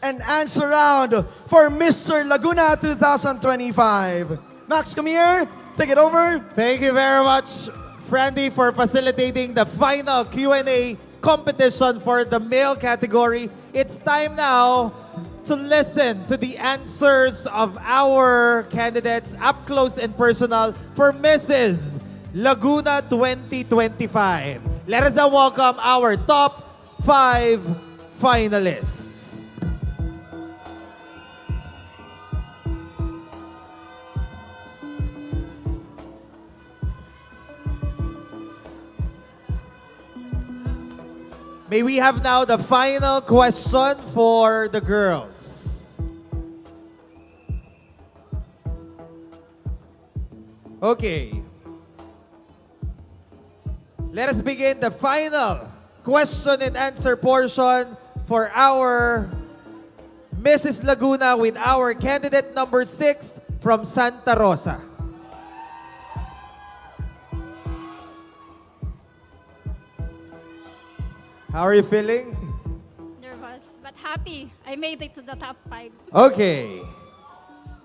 and answer round for Mr. Laguna 2025. Max, come here. Take it over. Thank you very much, Frandy, for facilitating the final Q&A competition for the male category. It's time now to listen to the answers of our candidates up close and personal for Mrs. Laguna 2025. Let us now welcome our top 5 finalists. May we have now the final question for the girls. Okay. Let us begin the final question and answer portion for our Mrs. Laguna with our candidate number 6 from Santa Rosa. How are you feeling? Nervous, but happy. I made it to the top 5. Okay.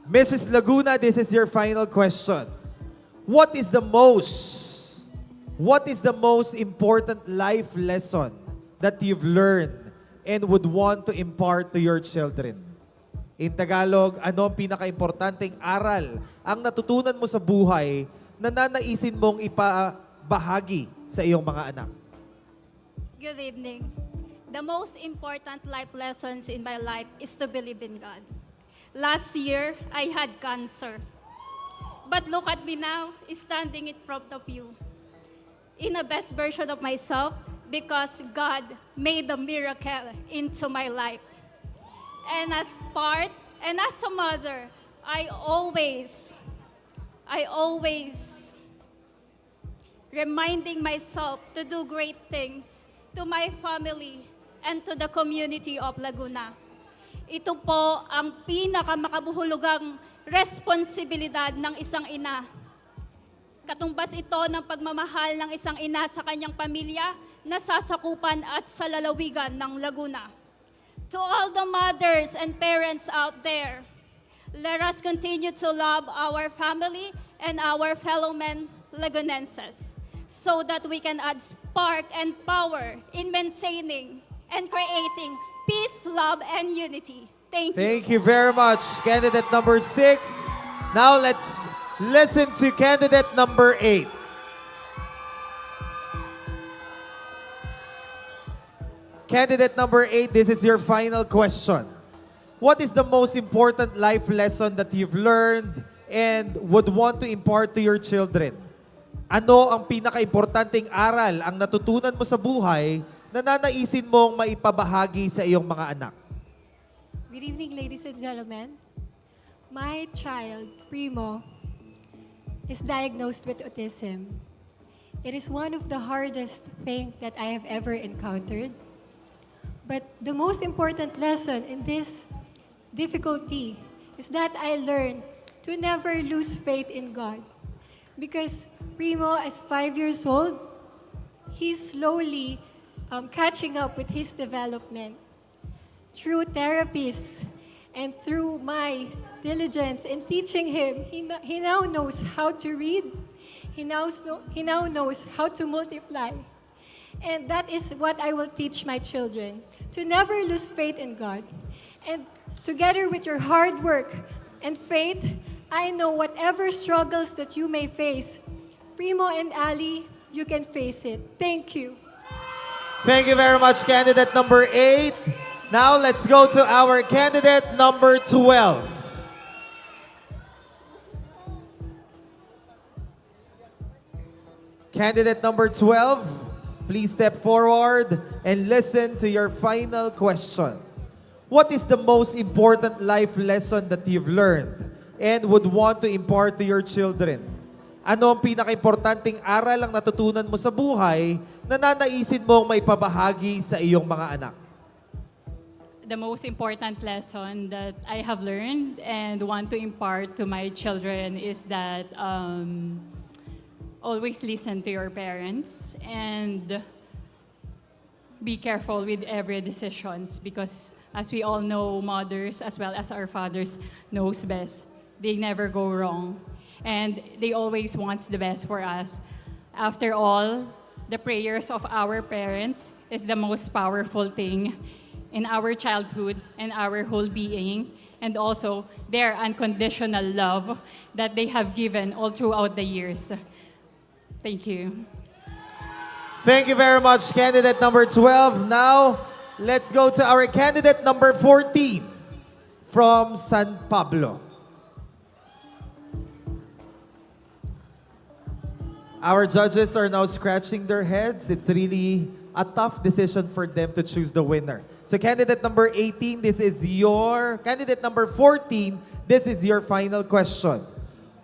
Mrs. Laguna, this is your final question. What is the most important life lesson that you've learned and would want to impart to your children? In Tagalog, ano ang pinaka-importanting aral ang natutunan mo sa buhay na nanaisin mong ipabahagi sa iyong mga anak? Good evening. The most important life lessons in my life is to believe in God. Last year, I had cancer. But look at me now, standing in front of you. In the best version of myself, because God made a miracle into my life. And as a mother, I always reminding myself to do great things to my family and to the community of Laguna. Ito po ang pinakamakabuhulugang responsibilidad ng isang ina. Katumbas ito ng pagmamahal ng isang ina sa kanyang pamilya na sasakupan at sa lalawigan ng Laguna. To all the mothers and parents out there, let us continue to love our family and our fellow men Lagunenses, so that we can add spark and power in maintaining and creating peace, love, and unity. Thank you. Thank you very much, candidate number 6. Now let's listen to candidate number 8. Candidate number 8, this is your final question. What is the most important life lesson that you've learned and would want to impart to your children? Ano ang pinaka-importanting aral ang natutunan mo sa buhay na nanaisin mong maipabahagi sa iyong mga anak? Good evening, ladies and gentlemen. My child, Primo, is diagnosed with autism. It is one of the hardest things that I have ever encountered. But the most important lesson in this difficulty is that I learned to never lose faith in God. Because Primo, as 5 years old, he's slowly catching up with his development. Through therapies and through my diligence in teaching him, he now knows how to read. He now knows how to multiply. And that is what I will teach my children, to never lose faith in God. And together with your hard work and faith, I know whatever struggles that you may face, Primo and Ali, you can face it. Thank you. Thank you very much, candidate number 8. Now let's go to our candidate number 12. Candidate number 12, please step forward and listen to your final question. What is the most important life lesson that you've learned and would want to impart to your children? Ano ang pinaka-importanting aral ang natutunan mo sa buhay na nanaisin mong maipabahagi sa iyong mga anak? The most important lesson that I have learned and want to impart to my children is that always listen to your parents and be careful with every decisions, because As we all know, mothers as well as our fathers knows best. They never go wrong. And they always want the best for us. After all, the prayers of our parents is the most powerful thing in our childhood and our whole being, and also their unconditional love that they have given all throughout the years. Thank you. Thank you very much, candidate number 12. Now, let's go to our candidate number 14 from San Pablo. Our judges are now scratching their heads. It's really a tough decision for them to choose the winner. So candidate number 18, this is your, candidate number 14, this is your final question.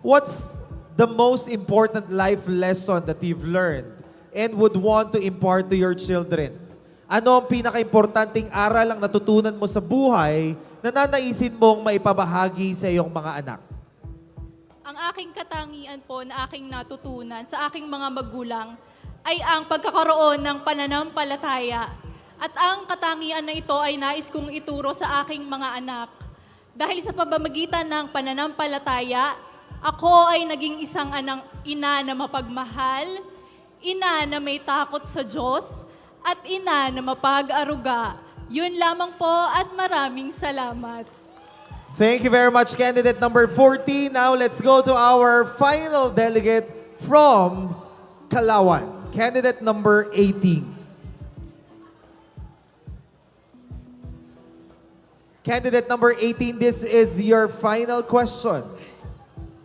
What's the most important life lesson that you've learned and would want to impart to your children? Ano ang pinaka-importanting aral ang natutunan mo sa buhay na nanaisin mong maipabahagi sa iyong mga anak? Ang aking katangian po na aking natutunan sa aking mga magulang ay ang pagkakaroon ng pananampalataya. At ang katangian na ito ay nais kong ituro sa aking mga anak. Dahil sa pamamagitan ng pananampalataya, ako ay naging isang ina na mapagmahal, ina na may takot sa Diyos, at ina na mapag-aruga. Yun lamang po at maraming salamat. Thank you very much, candidate number 14. Now, let's go to our final delegate from Calauan. Candidate number 18. Candidate number 18, this is your final question.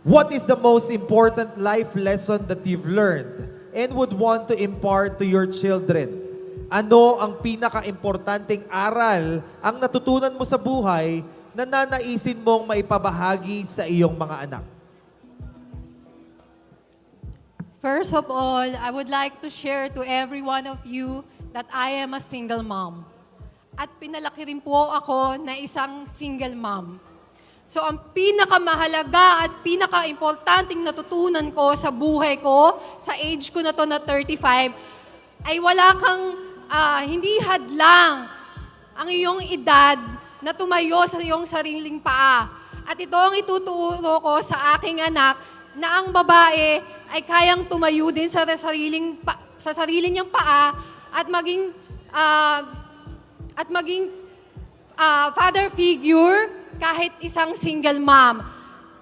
What is the most important life lesson that you've learned and would want to impart to your children? Ano ang pinaka-importanting aral ang natutunan mo sa buhay na nanaisin mong maipabahagi sa iyong mga anak? First of all, I would like to share to every one of you that I am a single mom. At pinalaki rin po ako na isang single mom. So ang pinakamahalaga at pinaka-importanting natutunan ko sa buhay ko, sa age ko na to na 35, ay wala kang, hindi hadlang ang iyong edad na tumayo sa iyong sariling paa. At ito ang ituturo ko sa aking anak na ang babae ay kayang tumayo din sa sarili niyang paa at maging father figure kahit isang single mom.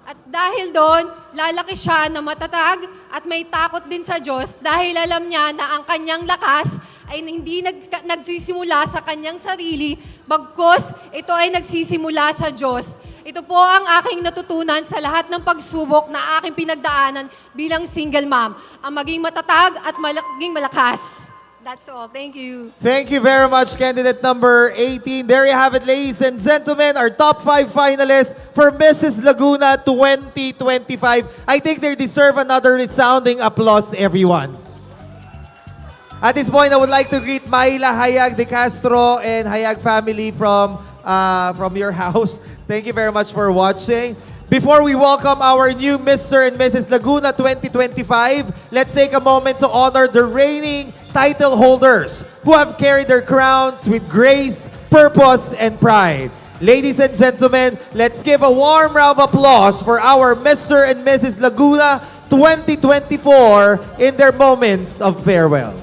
At dahil doon, lalaki siya na matatag at may takot din sa Diyos dahil alam niya na ang kanyang lakas ay hindi nagsisimula sa kanyang sarili, bagkus ito ay nagsisimula sa Diyos. Ito po ang aking natutunan sa lahat ng pagsubok na aking pinagdaanan bilang single mom. Ang maging matatag at maging malakas. That's all. Thank you. Thank you very much, candidate number 18. There you have it, ladies and gentlemen, our top 5 finalists for Mrs. Laguna 2025. I think they deserve another resounding applause, everyone. At this point, I would like to greet Myla Hayag de Castro and Hayag family from your house. Thank you very much for watching. Before we welcome our new Mr. and Mrs. Laguna 2025, let's take a moment to honor the reigning title holders who have carried their crowns with grace, purpose, and pride. Ladies and gentlemen, let's give a warm round of applause for our Mr. and Mrs. Laguna 2024 in their moments of farewell.